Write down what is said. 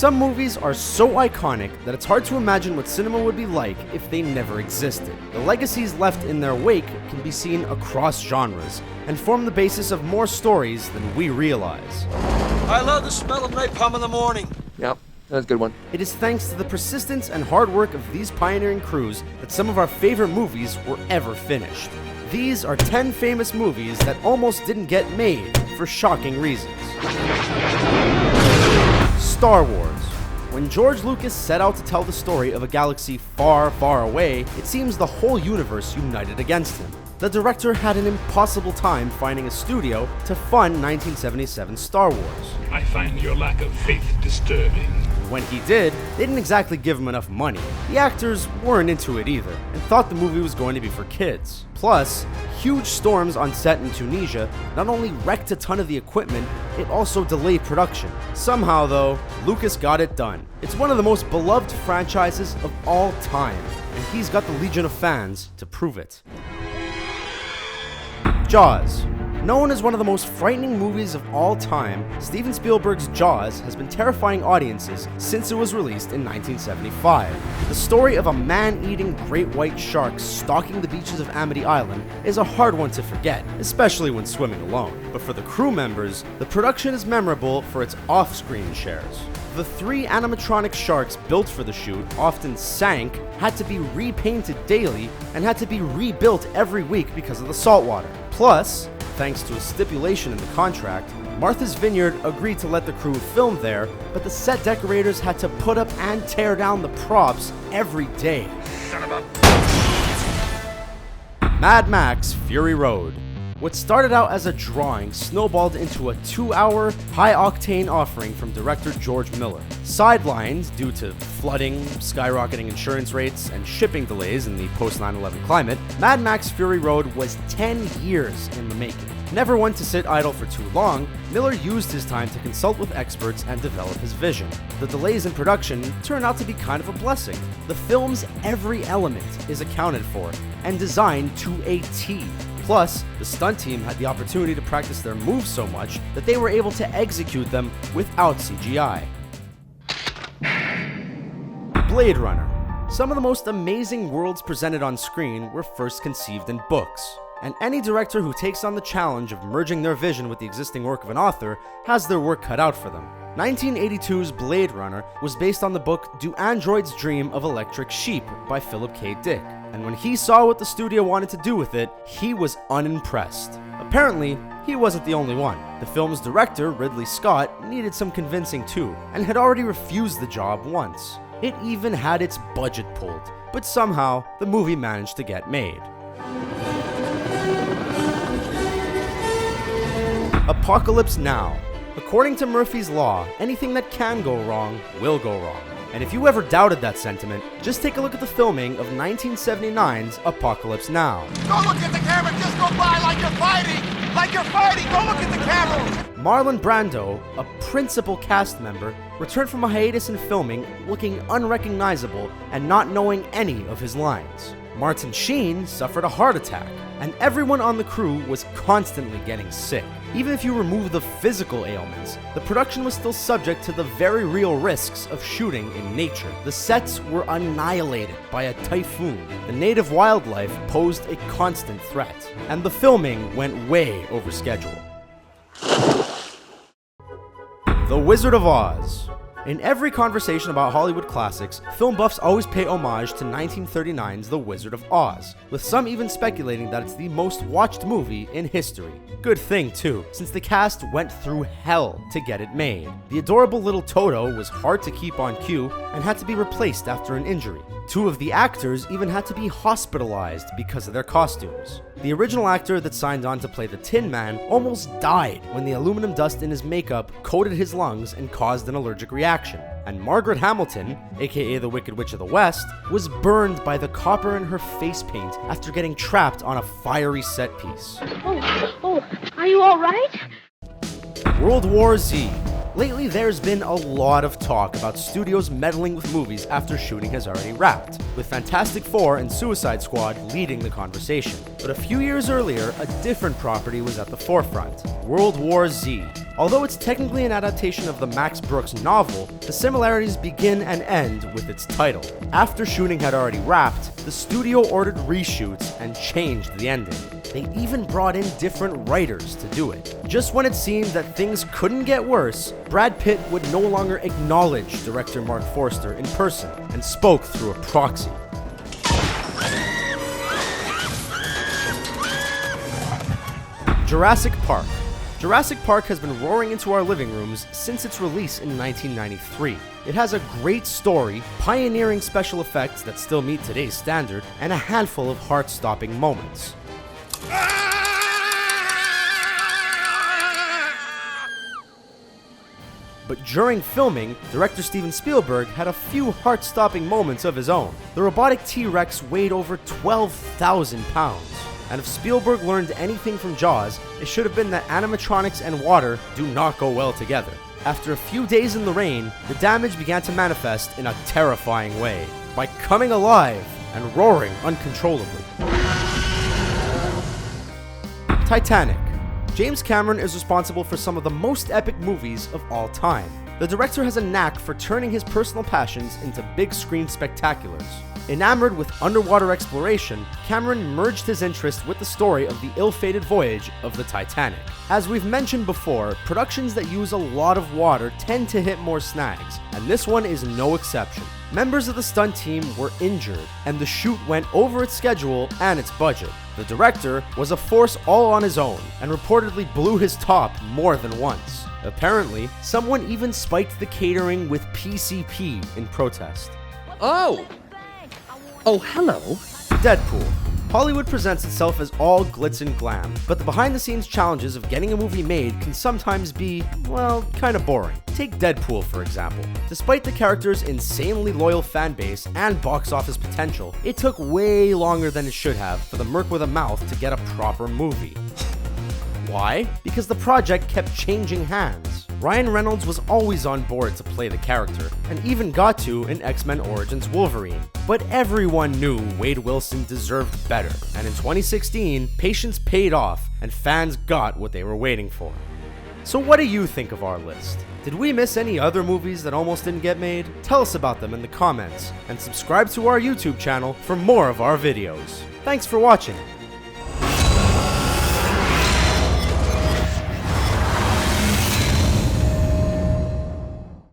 Some movies are so iconic that it's hard to imagine what cinema would be like if they never existed. The legacies left in their wake can be seen across genres and form the basis of more stories than we realize. I love the smell of napalm in the morning. Yep, that's a good one. It is thanks to the persistence and hard work of these pioneering crews that some of our favorite movies were ever finished. These are 10 famous movies that almost didn't get made for shocking reasons. Star Wars. When George Lucas set out to tell the story of a galaxy far, far away, it seems the whole universe united against him. The director had an impossible time finding a studio to fund 1977's Star Wars. I find your lack of faith disturbing. When he did, they didn't exactly give him enough money. The actors weren't into it either, and thought the movie was going to be for kids. Plus, huge storms on set in Tunisia not only wrecked a ton of the equipment, it also delayed production. Somehow though, Lucas got it done. It's one of the most beloved franchises of all time, and he's got the legion of fans to prove it. Jaws. Known as one of the most frightening movies of all time, Steven Spielberg's Jaws has been terrifying audiences since it was released in 1975. The story of a man-eating great white shark stalking the beaches of Amity Island is a hard one to forget, especially when swimming alone. But for the crew members, the production is memorable for its off-screen shares. The 3 animatronic sharks built for the shoot often sank, had to be repainted daily, and had to be rebuilt every week because of the saltwater. Plus, thanks to a stipulation in the contract, Martha's Vineyard agreed to let the crew film there, but the set decorators had to put up and tear down the props every day. Son of a... Mad Max Fury Road. What started out as a drawing snowballed into a 2-hour, high-octane offering from director George Miller. Sidelined due to flooding, skyrocketing insurance rates, and shipping delays in the post-9/11 climate, Mad Max Fury Road was 10 years in the making. Never one to sit idle for too long, Miller used his time to consult with experts and develop his vision. The delays in production turned out to be kind of a blessing. The film's every element is accounted for and designed to a T. Plus, the stunt team had the opportunity to practice their moves so much that they were able to execute them without CGI. Blade Runner. Some of the most amazing worlds presented on screen were first conceived in books, and any director who takes on the challenge of merging their vision with the existing work of an author has their work cut out for them. 1982's Blade Runner was based on the book Do Androids Dream of Electric Sheep by Philip K. Dick, and when he saw what the studio wanted to do with it, he was unimpressed. Apparently, he wasn't the only one. The film's director, Ridley Scott, needed some convincing too, and had already refused the job once. It even had its budget pulled, but somehow the movie managed to get made. Apocalypse Now. According to Murphy's Law, anything that can go wrong will go wrong. And if you ever doubted that sentiment, just take a look at the filming of 1979's Apocalypse Now. Don't look at the camera, just go by like you're fighting! Like you're fighting! Don't look at the camera! Marlon Brando, a principal cast member, returned from a hiatus in filming looking unrecognizable and not knowing any of his lines. Martin Sheen suffered a heart attack, and everyone on the crew was constantly getting sick. Even if you remove the physical ailments, the production was still subject to the very real risks of shooting in nature. The sets were annihilated by a typhoon. The native wildlife posed a constant threat, and the filming went way over schedule. The Wizard of Oz. In every conversation about Hollywood classics, film buffs always pay homage to 1939's The Wizard of Oz, with some even speculating that it's the most watched movie in history. Good thing too, since the cast went through hell to get it made. The adorable little Toto was hard to keep on cue and had to be replaced after an injury. 2 of the actors even had to be hospitalized because of their costumes. The original actor that signed on to play the Tin Man almost died when the aluminum dust in his makeup coated his lungs and caused an allergic reaction. And Margaret Hamilton, aka the Wicked Witch of the West, was burned by the copper in her face paint after getting trapped on a fiery set piece. Oh, are you all right? World War Z. Lately, there's been a lot of talk about studios meddling with movies after shooting has already wrapped, with Fantastic Four and Suicide Squad leading the conversation. But a few years earlier, a different property was at the forefront, World War Z. Although it's technically an adaptation of the Max Brooks novel, the similarities begin and end with its title. After shooting had already wrapped, the studio ordered reshoots and changed the ending. They even brought in different writers to do it. Just when it seemed that things couldn't get worse, Brad Pitt would no longer acknowledge director Mark Forster in person and spoke through a proxy. Jurassic Park. Jurassic Park has been roaring into our living rooms since its release in 1993. It has a great story, pioneering special effects that still meet today's standard, and a handful of heart-stopping moments. But during filming, director Steven Spielberg had a few heart-stopping moments of his own. The robotic T-Rex weighed over 12,000 pounds. And if Spielberg learned anything from Jaws, it should have been that animatronics and water do not go well together. After a few days in the rain, the damage began to manifest in a terrifying way, by coming alive and roaring uncontrollably. Titanic. James Cameron is responsible for some of the most epic movies of all time. The director has a knack for turning his personal passions into big screen spectaculars. Enamored with underwater exploration, Cameron merged his interest with the story of the ill-fated voyage of the Titanic. As we've mentioned before, productions that use a lot of water tend to hit more snags, and this one is no exception. Members of the stunt team were injured, and the shoot went over its schedule and its budget. The director was a force all on his own, and reportedly blew his top more than once. Apparently, someone even spiked the catering with PCP in protest. Oh, hello. Deadpool. Hollywood presents itself as all glitz and glam, but the behind-the-scenes challenges of getting a movie made can sometimes be, well, kinda boring. Take Deadpool, for example. Despite the character's insanely loyal fan base and box office potential, it took way longer than it should have for the Merc with a Mouth to get a proper movie. Why? Because the project kept changing hands. Ryan Reynolds was always on board to play the character, and even got to in X-Men Origins Wolverine. But everyone knew Wade Wilson deserved better, and in 2016, patience paid off, and fans got what they were waiting for. So what do you think of our list? Did we miss any other movies that almost didn't get made? Tell us about them in the comments, and subscribe to our YouTube channel for more of our videos. Thanks for watching.